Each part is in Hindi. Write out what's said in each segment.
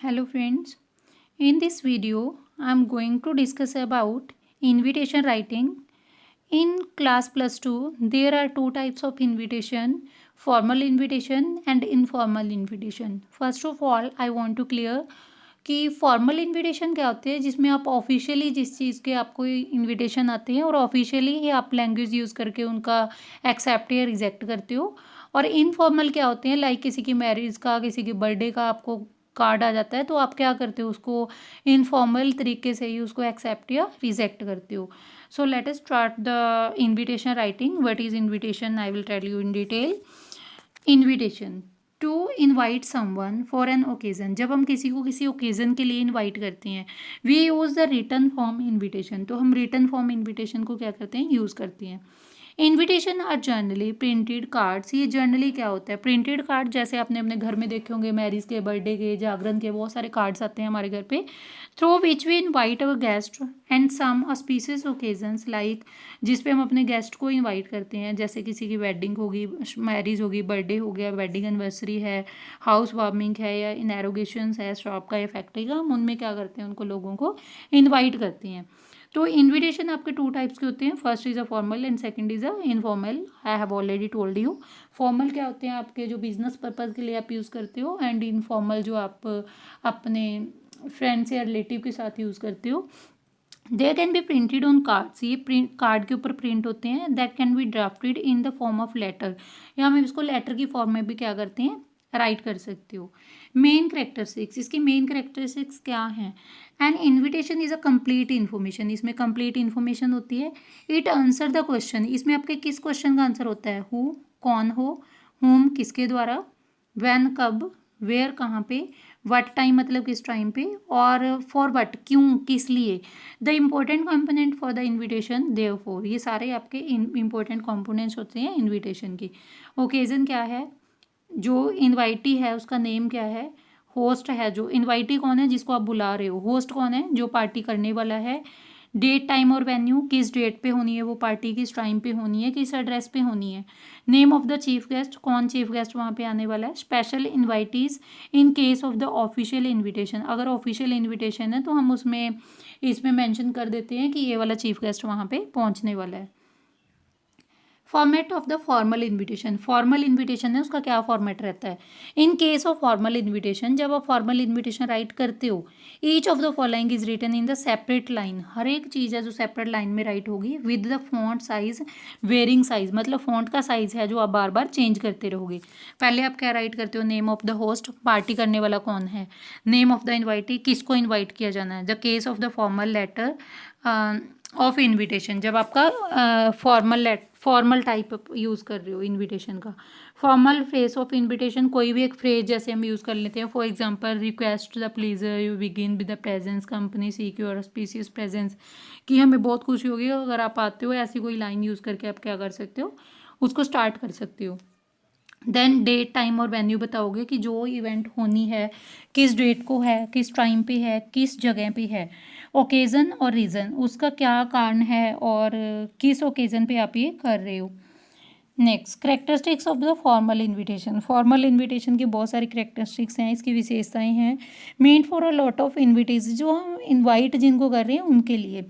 Hello friends, in this video I am going to discuss about invitation writing. In class plus 2 there are two types of invitation, formal invitation and informal invitation. First of all I want to clear कि फॉर्मल इनविटेशन क्या होते हैं जिसमें आप ऑफिशियली जिस चीज़ के आपको इनविटेशन आते हैं और ऑफिशियली ही आप लैंग्वेज यूज़ करके उनका एक्सेप्ट या रिजेक्ट करते हो। और इनफॉर्मल क्या होते हैं लाइक किसी की मैरिज का किसी की बर्थडे का आपको कार्ड आ जाता है तो आप क्या करते हो उसको इनफॉर्मल तरीके से ही उसको एक्सेप्ट या रिजेक्ट करते हो। So let us start the invitation writing. What is invitation I will tell you in detail. Invitation to invite someone for an occasion, जब हम किसी को किसी ओकेज़न के लिए इन्वाइट करते हैं we use the written form invitation, तो हम रिटन फॉर्म इन्विटेशन को क्या करते हैं यूज़ करते हैं। Invitation are generally printed cards, ये जर्नली क्या होता है प्रिंटेड कार्ड, जैसे आपने अपने घर में देखे होंगे मैरिज के बर्थडे के जागरण के बहुत सारे कार्ड्स आते हैं हमारे घर पे, through which we invite our guest and some auspicious occasions like, जिस पे हम अपने गेस्ट को इन्वाइट करते हैं, जैसे किसी की वेडिंग होगी, मैरिज होगी, बर्थडे हो गया, वेडिंग एनिवर्सरी है, हाउस वार्मिंग है या इनैरोगेशंस है, शॉप का या फैक्ट्री का, हम उनमें क्या करते हैं उनको लोगों को इन्वाइट करते हैं। तो इनविटेशन आपके टू टाइप्स के होते हैं, first is a formal and second is a informal. I have already told you. Formal क्या होते हैं आपके जो बिजनेस पर्पज़ के लिए आप यूज़ करते हो, एंड इनफॉर्मल जो आप अपने फ्रेंड्स या रिलेटिव के साथ यूज़ करते हो। They can be printed on cards, ये प्रिंट कार्ड के ऊपर प्रिंट होते हैं। That can be drafted in the form of letter, या हम इसको लेटर की फॉर्म में भी क्या करते हैं राइट कर सकते हो। मेन करेक्टरिस्टिक्स, इसकी मेन करेक्टरिस्टिक्स क्या हैं। An invitation is a complete information, इसमें कंप्लीट इन्फॉर्मेशन होती है। इट आंसर द क्वेश्चन, इसमें आपके किस क्वेश्चन का आंसर होता है, हु कौन हो, हुम किसके द्वारा, व्हेन कब, वेयर कहाँ पे, व्हाट टाइम मतलब किस टाइम पे, और फॉर व्हाट क्यों किस लिए, the important component for the invitation therefore, ये सारे आपके इम्पोर्टेंट कंपोनेंट्स होते हैं इन्विटेशन की। ओकेजन क्या है, जो इनवाइटी है उसका नेम क्या है, होस्ट है, जो इनवाइटी कौन है जिसको आप बुला रहे हो, होस्ट कौन है जो पार्टी करने वाला है, डेट टाइम और वेन्यू, किस डेट पे होनी है वो पार्टी, किस टाइम पे होनी है, किस एड्रेस पे होनी है, name of the chief guest, कौन चीफ गेस्ट वहाँ पे आने वाला है, special इन्वाइटीज़ in case of the official invitation, अगर ऑफिशियल इन्विटेशन है तो हम उसमें इसमें मेंशन कर देते हैं कि ये वाला चीफ गेस्ट वहाँ पे पहुँचने वाला है। Format of the formal invitation, formal invitation है उसका क्या फॉर्मेट रहता है। In case of formal invitation, जब आप फॉर्मल इन्विटेशन राइट करते हो, each of the following is written in the separate line, हर एक चीज़ है जो सेपरेट लाइन में राइट होगी, with the font size varying size, मतलब फॉन्ट का साइज है जो आप बार बार चेंज करते रहोगे। पहले आप क्या राइट करते हो, name of the host, party करने वाला कौन है, नेम ऑफ द इन्वाइटी, किसको इन्वाइट किया जाना है, the case of the formal letter of invitation, जब आपका फॉर्मल टाइप यूज़ कर रहे हो इन्विटेशन का। फॉर्मल फ्रेज ऑफ इन्विटेशन, कोई भी एक फ्रेज जैसे हम यूज़ कर लेते हैं, for example request the pleaser you begin with the presence company seek your auspicious presence, कि हमें बहुत खुशी होगी अगर आप आते हो, ऐसी कोई लाइन यूज़ करके आप क्या कर सकते हो उसको स्टार्ट कर सकते हो। देन डेट टाइम और वेन्यू बताओगे कि जो इवेंट होनी है किस डेट को है, किस टाइम पे है, किस जगह पे है। ओकेज़न और रीज़न, उसका क्या कारण है और किस ओकेज़न पे आप ये कर रहे हो। Next characteristics of the formal invitation, formal invitation की बहुत सारी करेक्टरिस्टिक्स हैं, इसकी विशेषताएं हैं। Main for a lot of invitation, जो हम इन्वाइट जिनको कर रहे हैं उनके लिए।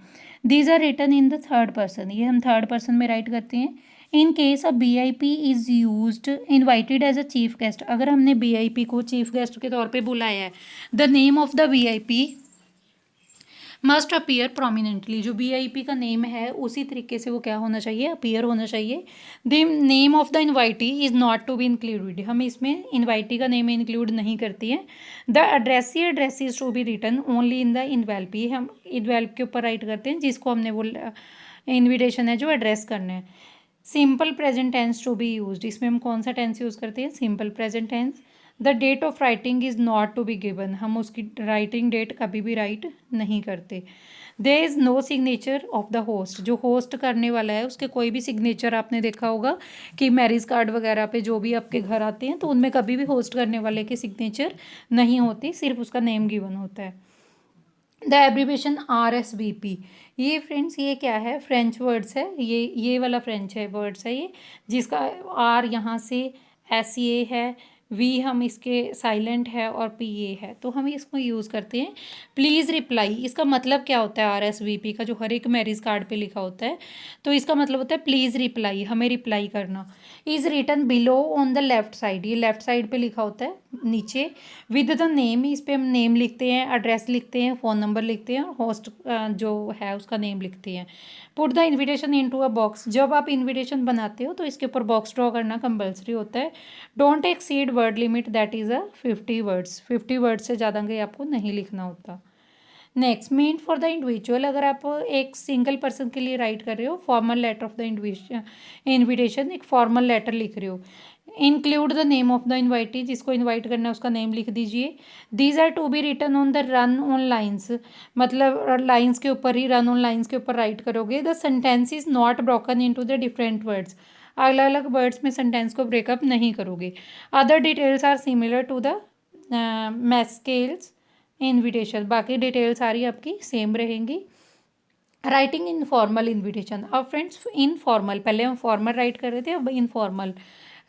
These are written in the third person, ये हम थर्ड पर्सन में राइट करते हैं। In case a VIP is used invited as a chief guest, अगर हमने VIP को चीफ गेस्ट के तौर पे बुलाया है, the name of the VIP must appear prominently, जो VIP का नेम है उसी तरीके से वो क्या होना चाहिए, अपीयर होना चाहिए। The name of the invitee is not to be included, हम इसमें इन्वाइटी का नेम इंक्लूड नहीं करती है। The address is to be written only in the envelope, हम इन्वेल्प के ऊपर राइट करते हैं जिसको हमने वो इन्विटेशन है जो एड्रेस करना है। Simple present tense to be used, इसमें हम कौन सा टेंस यूज़ करते हैं, simple present tense. The date of writing is not to be given, हम उसकी राइटिंग डेट कभी भी राइट नहीं करते। There is no signature of the host, जो होस्ट करने वाला है उसके कोई भी सिग्नेचर, आपने देखा होगा कि मैरिज कार्ड वगैरह पे जो भी आपके घर आते हैं तो उनमें कभी भी होस्ट करने वाले के सिग्नेचर नहीं होती, सिर्फ उसका नेम गिवन होता है। द एब्रीवेशन RSVP, ये फ्रेंड्स ये क्या है, फ्रेंच वर्ड्स है, ये वाला फ्रेंच है वर्ड्स है ये, जिसका R यहाँ से SA है, वी हम इसके साइलेंट है और पी ए है, तो हम इसको यूज़ करते हैं। प्लीज़ रिप्लाई, इसका मतलब क्या होता है RSVP का, जो हर एक मैरिज कार्ड पे लिखा होता है, तो इसका मतलब होता है प्लीज़ रिप्लाई, हमें रिप्लाई करना। Is written below on the left side, ये लेफ्ट साइड पे लिखा होता है नीचे। विद द नेम, इस पे हम नेम लिखते हैं, एड्रेस लिखते हैं, फ़ोन नंबर लिखते हैं, होस्ट जो है उसका नेम लिखते हैं। Put the invitation into a box, जब आप इन्विटेशन बनाते हो तो इसके ऊपर बॉक्स ड्रॉ करना कंपलसरी होता है। Don't exceed word limit, that is 50 words, 50 words से ज़्यादा के आपको नहीं लिखना होता। Next, mean for the individual, अगर आप एक सिंगल पर्सन के लिए राइट कर रहे हो, formal letter of the invitation, एक फॉर्मल लेटर लिख रहे हो। Include the name of the invitee, जिसको इन्वाइट करना है उसका नेम लिख दीजिए। These are to be written on the run on lines, मतलब लाइन्स के ऊपर ही, रन ऑन लाइन्स के ऊपर राइट करोगे। The sentence is not broken into the different words, अलग अलग वर्ड्स में सेंटेंस को ब्रेकअप नहीं करोगे। Other details are similar to the मैस्केल्स इन्विटेशन, बाकी डिटेल सारी आपकी सेम रहेंगी। राइटिंग इनफॉर्मल इन्विटेशन, अब फ्रेंड्स इनफॉर्मल, पहले हम फॉर्मल राइट कर रहे थे, अब informal.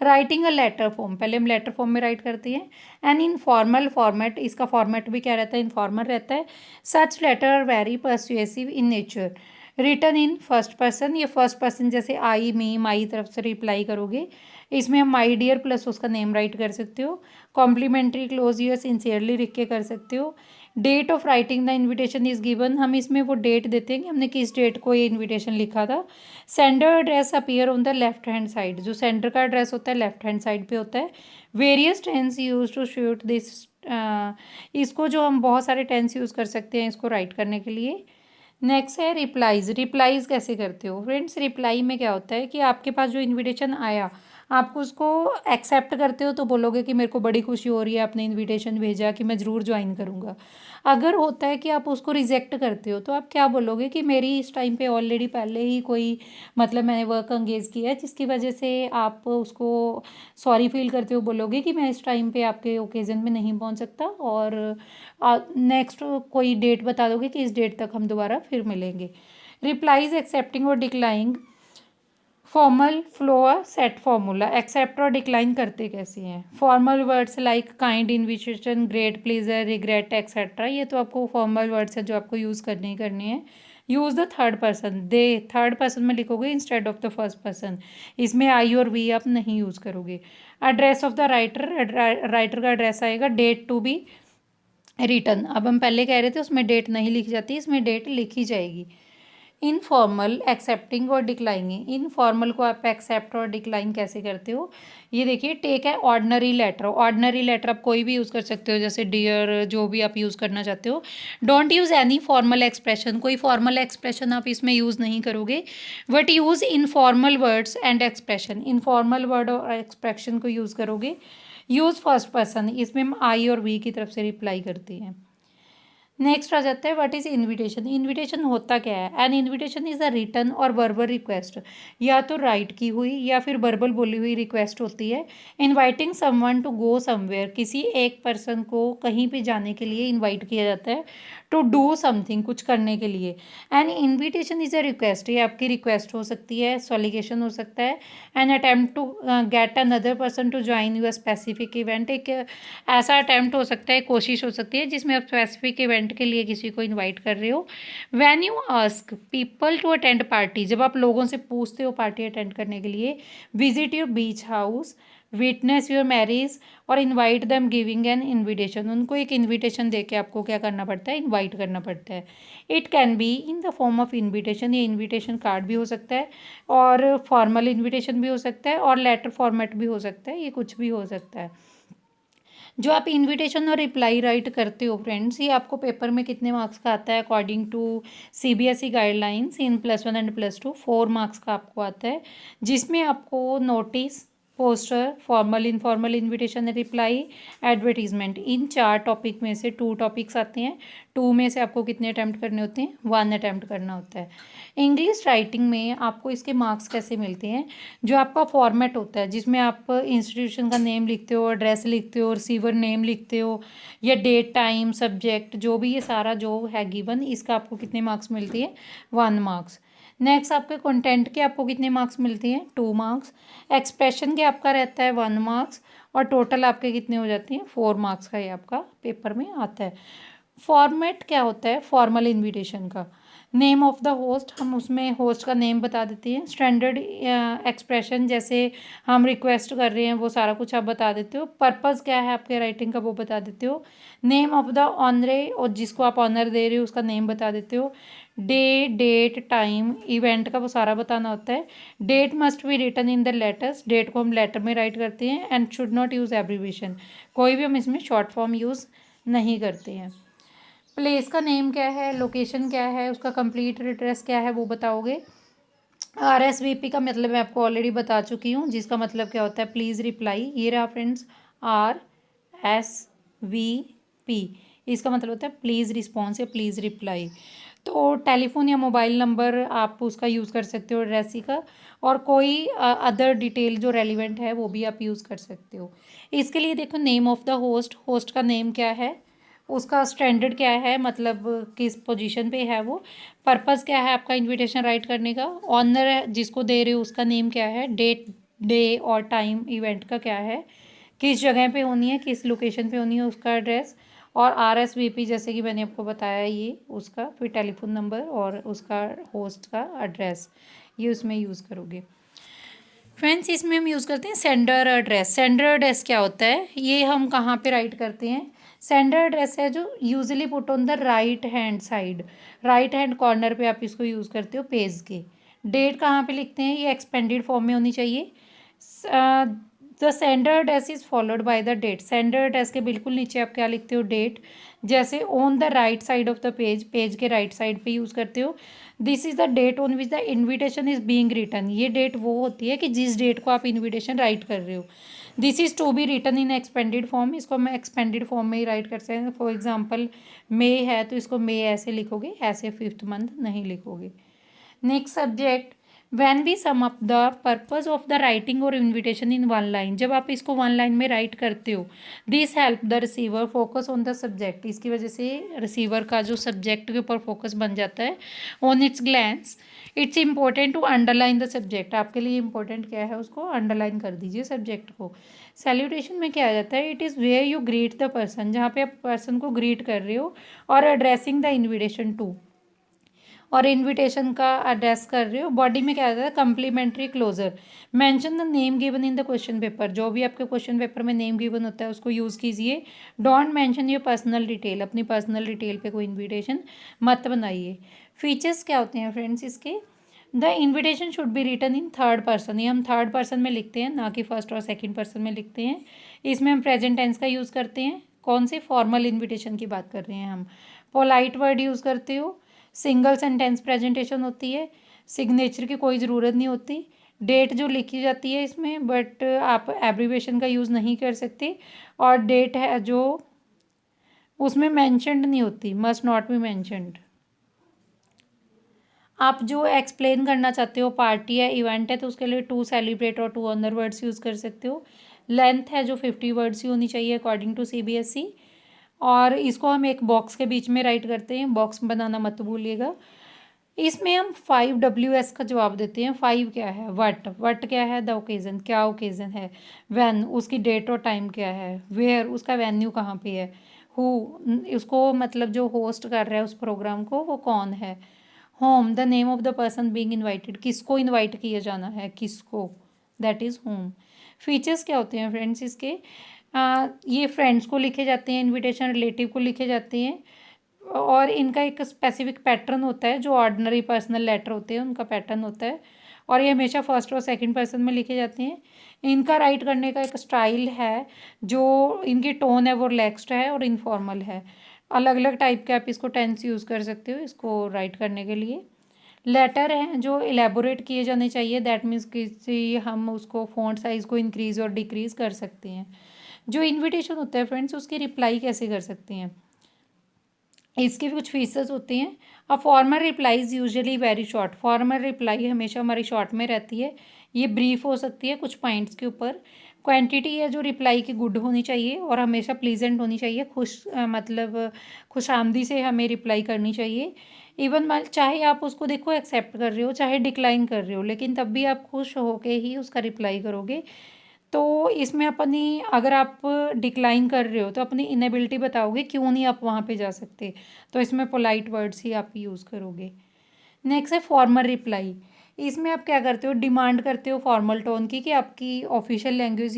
Writing a letter form, पहले हम लेटर फॉर्म में राइट करते हैं। एंड इनफॉर्मल फॉर्मेट, इसका फॉर्मेट भी क्या रहता है, इनफॉर्मल रहता है। Such letter are very persuasive in nature, written in first person, ये फर्स्ट पर्सन जैसे आई, मी, माई तरफ से रिप्लाई करोगे। इसमें हम माई डियर प्लस उसका नेम राइट कर सकते हो। कॉम्प्लीमेंट्री क्लोज यूर सिंसियरली लिख के कर सकते हो। Date of writing the invitation is given, हम इसमें वो डेट देते हैं कि हमने किस डेट को ये इन्विटेशन लिखा था। Sender address appear on the left hand side, जो सेंडर का एड्रेस होता है लेफ्ट हैंड साइड पे होता है। Various tense use to shoot this, इसको जो हम बहुत सारे टेंस यूज़ कर सकते हैं इसको राइट करने के लिए। नेक्स्ट है रिप्लाईज, रिप्लाईज कैसे करते हो फ्रेंड्स। रिप्लाई में क्या होता है कि आपके पास जो इन्विटेशन आया, आप उसको एक्सेप्ट करते हो तो बोलोगे कि मेरे को बड़ी खुशी हो रही है, आपने इनविटेशन भेजा, कि मैं ज़रूर ज्वाइन करूँगा। अगर होता है कि आप उसको रिजेक्ट करते हो तो आप क्या बोलोगे कि मेरी इस टाइम पे ऑलरेडी पहले ही कोई, मतलब मैंने वर्क एंगेज किया है जिसकी वजह से आप उसको सॉरी फील करते हो, बोलोगे कि मैं इस टाइम पे आपके ओकेज़न में नहीं पहुंच सकता, और नेक्स्ट कोई डेट बता दोगे कि इस डेट तक हम दोबारा फिर मिलेंगे। रिप्लाईज एक्सेप्टिंग और declining, formal flow set formula, accept और डिक्लाइन करते कैसे हैं। Formal words like kind, invitation, great pleasure, regret etcetera, ये तो आपको फॉर्मल वर्ड्स है जो आपको यूज़ करने ही करने हैं। Use the third person, they, third person में लिखोगे instead of the first person, इसमें आई और वी आप नहीं यूज़ करोगे। Address of the writer, writer का एड्रेस आएगा। डेट टू बी रिटन, अब हम पहले कह रहे थे उसमें डेट नहीं लिखी जाती, इसमें डेट लिखी जाएगी। इनफॉर्मल एक्सेप्टिंग और डिक्लाइनिंग, इनफॉर्मल को आप एक्सेप्ट और डिक्लाइन कैसे करते हो, ये देखिए। टेक है ऑर्डनरी लेटर, ऑर्डनरी लेटर आप कोई भी यूज़ कर सकते हो, जैसे डियर, जो भी आप यूज़ करना चाहते हो। Don't use any formal expression, कोई फॉर्मल एक्सप्रेशन आप इसमें यूज़ नहीं करोगे, but use informal words and expression, informal word और एक्सप्रेशन को यूज़ करोगे। यूज़ फर्स्ट पर्सन, इसमें हम आई और वी की तरफ से रिप्लाई करते हैं। नेक्स्ट आ जाता है व्हाट इज़ इनविटेशन। इनविटेशन होता क्या है। An invitation is a written और वर्बल रिक्वेस्ट, या तो राइट की हुई या फिर वर्बल बोली हुई रिक्वेस्ट होती है। Inviting someone to go somewhere, किसी एक पर्सन को कहीं पे जाने के लिए इनवाइट किया जाता है। टू डू समथिंग, कुछ करने के लिए। N invitation is a request, ये आपकी रिक्वेस्ट हो सकती है, सॉलिगेशन हो सकता है। An attempt to get another person to join your specific event, एक ऐसा अटैम्प्ट हो सकता है, कोशिश हो सकती है जिसमें आप स्पेसिफिक इवेंट के लिए किसी को इनवाइट कर रहे हो। When you ask people to attend party, जब आप लोगों से पूछते हो पार्टी अटेंड करने के लिए। Visit your beach house, witness your marriage, और invite them giving an invitation, उनको एक इन्विटेशन दे के आपको क्या करना पड़ता है, इन्वाइट करना पड़ता है। It can be in the form of invitation, ये इन्विटेशन कार्ड भी हो सकता है, और फॉर्मल इन्विटेशन भी हो सकता है, और लेटर फॉर्मेट भी हो सकता है, ये कुछ भी हो सकता है। जो आप इनविटेशन और रिप्लाई राइट करते हो फ्रेंड्स, ये आपको पेपर में कितने मार्क्स का आता है according to CBSE guidelines in +1 and +2, 4 marks का आपको आता है, जिसमें आपको notice, poster, formal informal invitation reply, advertisement, in 4 topic में से 2 टॉपिक्स आते हैं। 2 में से आपको कितने अटैम्प्ट करने होते हैं, 1 अटैम्प्ट करना होता है। इंग्लिश राइटिंग में आपको इसके मार्क्स कैसे मिलते हैं। जो आपका फॉर्मेट होता है जिसमें आप इंस्टीट्यूशन का नेम लिखते हो, एड्रेस लिखते हो, रिसीवर नेम लिखते हो, या डेट, टाइम, सब्जेक्ट, जो भी ये सारा जो है गिवन, इसका आपको कितने मार्क्स मिलती है, 1 मार्क्स। नेक्स्ट आपके कंटेंट के आपको कितने मार्क्स मिलते हैं, 2 मार्क्स। एक्सप्रेशन के आपका रहता है 1 मार्क्स, और टोटल आपके कितने हो जाते हैं, 4 मार्क्स का ये आपका पेपर में आता है। फॉर्मेट क्या होता है फॉर्मल इनविटेशन का, नेम ऑफ द होस्ट, हम उसमें होस्ट का नेम बता देते हैं। स्टैंडर्ड एक्सप्रेशन, जैसे हम रिक्वेस्ट कर रहे हैं वो सारा कुछ आप बता देते हो। पर्पस क्या है आपके राइटिंग का वो बता देते हो। नेम ऑफ द ऑनरे, और जिसको आप ऑनर दे रहे हो उसका नेम बता देते हो। डे, डेट, टाइम, इवेंट का वो सारा बताना होता है। Date must be written in the letters, date को हम लेटर में राइट करते हैं। And should not use abbreviation, कोई भी हम इसमें शॉर्ट फॉर्म यूज़ नहीं करते हैं। प्लेस का नेम क्या है, लोकेशन क्या है, उसका कंप्लीट एड्रेस क्या है वो बताओगे। RSVP का मतलब मैं आपको ऑलरेडी बता चुकी हूँ, जिसका मतलब क्या होता है प्लीज़ रिप्लाई। ये रहा फ्रेंड्स RSVP, इसका मतलब होता है प्लीज़ रिस्पॉन्स या प्लीज़ रिप्लाई। तो टेलीफोन या मोबाइल नंबर आप उसका यूज़ कर सकते हो एड्रेस का, और कोई अदर डिटेल जो रेलिवेंट है वो भी आप यूज़ कर सकते हो। इसके लिए देखो name of the host, host का नेम क्या है, उसका स्टैंडर्ड क्या है, मतलब किस पोजीशन पे है वो। पर्पस क्या है आपका इनविटेशन राइट करने का। ऑनर जिसको दे रहे हो उसका नेम क्या है। डेट, डे और टाइम इवेंट का क्या है, किस जगह पे होनी है, किस लोकेशन पे होनी है, उसका एड्रेस। और RSVP जैसे कि मैंने आपको बताया ये उसका, फिर टेलीफोन नंबर और उसका होस्ट का एड्रेस, ये उसमें यूज़ करोगे। फ्रेंड्स इसमें हम यूज़ करते हैं सेंडर एड्रेस। सेंडर एड्रेस क्या होता है, ये हम कहाँ पे राइट करते हैं। सेंडर एड्रेस है जो usually put on the right hand side, right hand corner पे आप इसको यूज़ करते हो पेज के। डेट कहाँ पे लिखते हैं, ये एक्सपेंडेड फॉर्म में होनी चाहिए। The sender address is followed by the date, sender address के बिल्कुल नीचे आप क्या लिखते हो, डेट। जैसे on the right side of the page, page के राइट साइड पे यूज़ करते हो। This is the date on which the invitation is being written, ये डेट वो होती है कि जिस डेट को आप इन्विटेशन राइट कर रहे हो। This is to be written in expanded form, इसको हम एक्सपेंडेड फॉर्म में ही राइट कर सकते हैं। फॉर एग्जांपल मे है तो इसको मे ऐसे लिखोगे, ऐसे 5th मंथ नहीं लिखोगे। Next subject, when we sum up the purpose of the writing और इन्विटेशन इन वन लाइन, जब आप इसको वन लाइन में राइट करते हो, this help the receiver focus on the subject, इसकी वजह से रिसीवर का जो सब्जेक्ट के ऊपर फोकस बन जाता है। On its glance it's important to underline the subject, आपके लिए इंपॉर्टेंट क्या है उसको अंडरलाइन कर दीजिए सब्जेक्ट को। सैल्यूटेशन में क्या आ जाता है, it is where you greet the person, जहाँ पे आप पर्सन को ग्रीट कर रहे हो, और एड्रेसिंग द इन्विटेशन टू, और इनविटेशन का एड्रेस कर रहे हो। बॉडी में क्या आता है, complimentary closure, mention the name given in the question paper, जो भी आपके क्वेश्चन पेपर में नेम गिवन होता है उसको यूज़ कीजिए। Don't mention your personal detail, अपनी पर्सनल डिटेल पे कोई इन्विटेशन मत बनाइए। फीचर्स क्या होते हैं फ्रेंड्स इसके, the invitation should be written in third person, ये हम थर्ड पर्सन में लिखते हैं, ना कि फर्स्ट और सेकेंड पर्सन में लिखते हैं। इसमें हम प्रेजेंट टेंस का यूज़ करते हैं, कौन से फॉर्मल इन्विटेशन की बात कर रहे हैं हम। पोलाइट वर्ड यूज़ करते हो, सिंगल सेंटेंस प्रेजेंटेशन होती है, सिग्नेचर की कोई ज़रूरत नहीं होती। डेट जो लिखी जाती है इसमें, बट आप एब्रीवेशन का यूज़ नहीं कर सकते। और डेट है जो उसमें मैंशनड नहीं होती, मस्ट नॉट बी मैंशनड। आप जो एक्सप्लेन करना चाहते हो पार्टी है इवेंट है तो उसके लिए टू सेलिब्रेट और टू अदर वर्ड्स यूज़ कर सकते हो। लेंथ है जो 50 वर्ड्स की होनी चाहिए अकॉर्डिंग टू CBSE। और इसको हम एक बॉक्स के बीच में राइट करते हैं, बॉक्स बनाना मत भूलिएगा। इसमें हम 5 WS का जवाब देते हैं। 5 क्या है, वट, वट क्या है, द ओकेज़न, क्या ओकेज़न है। वैन, उसकी डेट और टाइम क्या है। वेयर, उसका वेन्यू कहाँ पे है। हु, उसको मतलब जो होस्ट कर रहा है उस प्रोग्राम को वो कौन है। Home, the name of the person being invited, किसको इनवाइट किया जाना है, किसको, दैट इज़ होम। फीचर्स क्या होते हैं फ्रेंड्स इसके, ये फ्रेंड्स को लिखे जाते हैं, इनविटेशन रिलेटिव को लिखे जाते हैं, और इनका एक स्पेसिफिक पैटर्न होता है, जो ऑर्डिनरी पर्सनल लेटर होते हैं उनका पैटर्न होता है, और ये हमेशा फर्स्ट और सेकंड पर्सन में लिखे जाते हैं। इनका राइट करने का एक स्टाइल है, जो इनकी टोन है वो रिलैक्स्ड है और इनफॉर्मल है। अलग अलग टाइप के आप इसको टेंस यूज़ कर सकते हो इसको राइट करने के लिए। लेटर हैं जो इलेबोरेट किए जाने चाहिए, दैट मीन्स किसी हम उसको फ़ॉन्ट साइज़ को इंक्रीज़ और डिक्रीज़ कर सकते हैं। जो इन्विटेशन होता है फ्रेंड्स उसकी रिप्लाई कैसे कर सकते हैं, इसके भी कुछ फीचर्स होते हैं। A formal reply is usually very short, formal reply हमेशा हमारी शॉर्ट में रहती है, ये ब्रीफ हो सकती है कुछ पॉइंट्स के ऊपर। क्वांटिटी है जो रिप्लाई की गुड होनी चाहिए और हमेशा प्लीजेंट होनी चाहिए, मतलब खुशामदी से हमें रिप्लाई करनी चाहिए। इवन चाहे आप उसको देखो एक्सेप्ट कर रहे हो चाहे डिक्लाइन कर रहे हो, लेकिन तब भी आप खुश होके ही उसका रिप्लाई करोगे। तो इसमें अपनी अगर आप डिक्लाइन कर रहे हो तो अपनी इनेबिलिटी बताओगे क्यों नहीं आप वहाँ पे जा सकते, तो इसमें पोलाइट वर्ड्स ही आप यूज़ करोगे। नेक्स्ट है फॉर्मल रिप्लाई। इसमें आप क्या करते हो, डिमांड करते हो फॉर्मल टोन की कि आपकी ऑफिशियल लैंग्वेज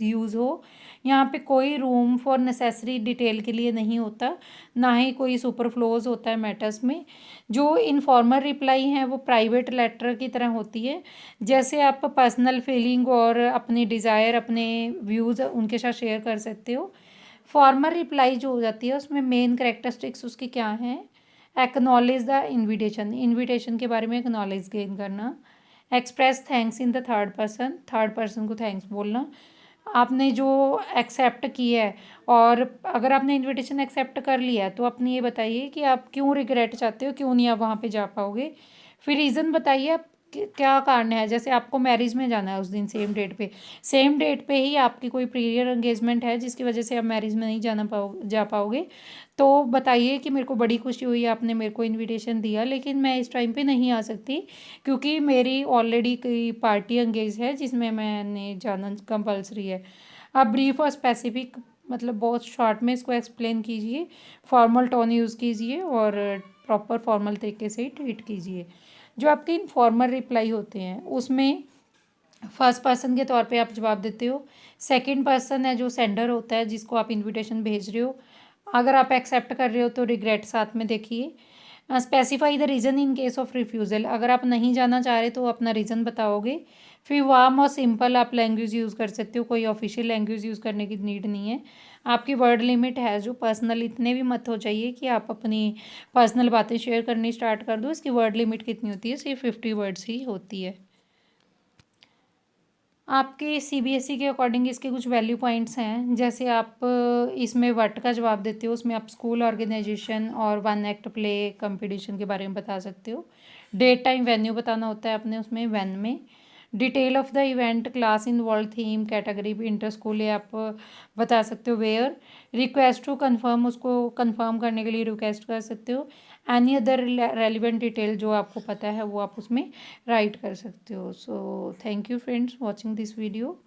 यूज़ हो। यहाँ पे कोई रूम फॉर नेसेसरी डिटेल के लिए नहीं होता, ना ही कोई सुपरफ्लोज होता है मैटर्स में। जो इनफॉर्मल रिप्लाई हैं वो प्राइवेट लेटर की तरह होती है, जैसे आप पर्सनल फीलिंग और अपनी डिज़ायर, अपने व्यूज़ उनके साथ शेयर कर सकते हो। फॉर्मल रिप्लाई जो हो जाती है उसमें मेन करेक्टरिस्टिक्स उसकी क्या हैं, एक्नॉलेज द इन्विटेशन के बारे में एक्नॉलेज गेन करना, express thanks in the third person को थैंक्स बोलना, आपने जो एक्सेप्ट किया है और अगर आपने इनविटेशन एक्सेप्ट कर लिया है तो अपनी ये बताइए कि आप क्यों रिग्रेट चाहते हो, क्यों नहीं आप वहाँ पे जा पाओगे। फिर रीज़न बताइए आप क्या कारण है, जैसे आपको मैरिज में जाना है उस दिन सेम डेट पे ही आपकी कोई प्रीवियर एंगेजमेंट है जिसकी वजह से आप मैरिज में नहीं जा पाओगे, तो बताइए कि मेरे को बड़ी खुशी हुई आपने मेरे को इनविटेशन दिया लेकिन मैं इस टाइम पे नहीं आ सकती क्योंकि मेरी ऑलरेडी कोई पार्टी एंगेज है जिसमें मैंने जाना कंपलसरी है। आप ब्रीफ और स्पेसिफिक मतलब बहुत शॉर्ट में इसको एक्सप्लेन कीजिए, फॉर्मल टोन यूज़ कीजिए और प्रॉपर फॉर्मल तरीके से ही ट्रीट कीजिए। जो आपके इनफॉर्मल रिप्लाई होते हैं उसमें फर्स्ट पर्सन के तौर पे आप जवाब देते हो, सेकंड पर्सन है जो सेंडर होता है जिसको आप इनविटेशन भेज रहे हो, अगर आप एक्सेप्ट कर रहे हो तो रिग्रेट साथ में देखिए। Specify the reason in case of refusal, अगर आप नहीं जाना चाह रहे तो अपना रीज़न बताओगे। फिर वार्म और सिंपल आप लैंग्वेज यूज़ कर सकते हो, कोई ऑफिशियल लैंग्वेज यूज़ करने की नीड नहीं है। आपकी वर्ड लिमिट है जो पर्सनल इतने भी मत हो चाहिए कि आप अपनी पर्सनल बातें शेयर करनी स्टार्ट कर दो। इसकी वर्ड लिमिट कितनी होती है, सिर्फ 50 वर्ड्स ही होती है। आपके सीबीएसई के अकॉर्डिंग इसके कुछ वैल्यू पॉइंट्स हैं, जैसे आप इसमें व्हाट का जवाब देते हो उसमें आप स्कूल ऑर्गेनाइजेशन और वन एक्ट प्ले कंपटीशन के बारे में बता सकते हो। डेट टाइम वेन्यू बताना होता है अपने उसमें वैन में। Detail of the event, class involve, theme, category, inter school ये आप बता सकते हो। वेयर, रिक्वेस्ट टू कंफर्म, उसको कंफर्म करने के लिए रिक्वेस्ट कर सकते हो। एनी अदर रेलिवेंट डिटेल जो आपको पता है वो आप उसमें राइट कर सकते हो। So thank you friends watching this video.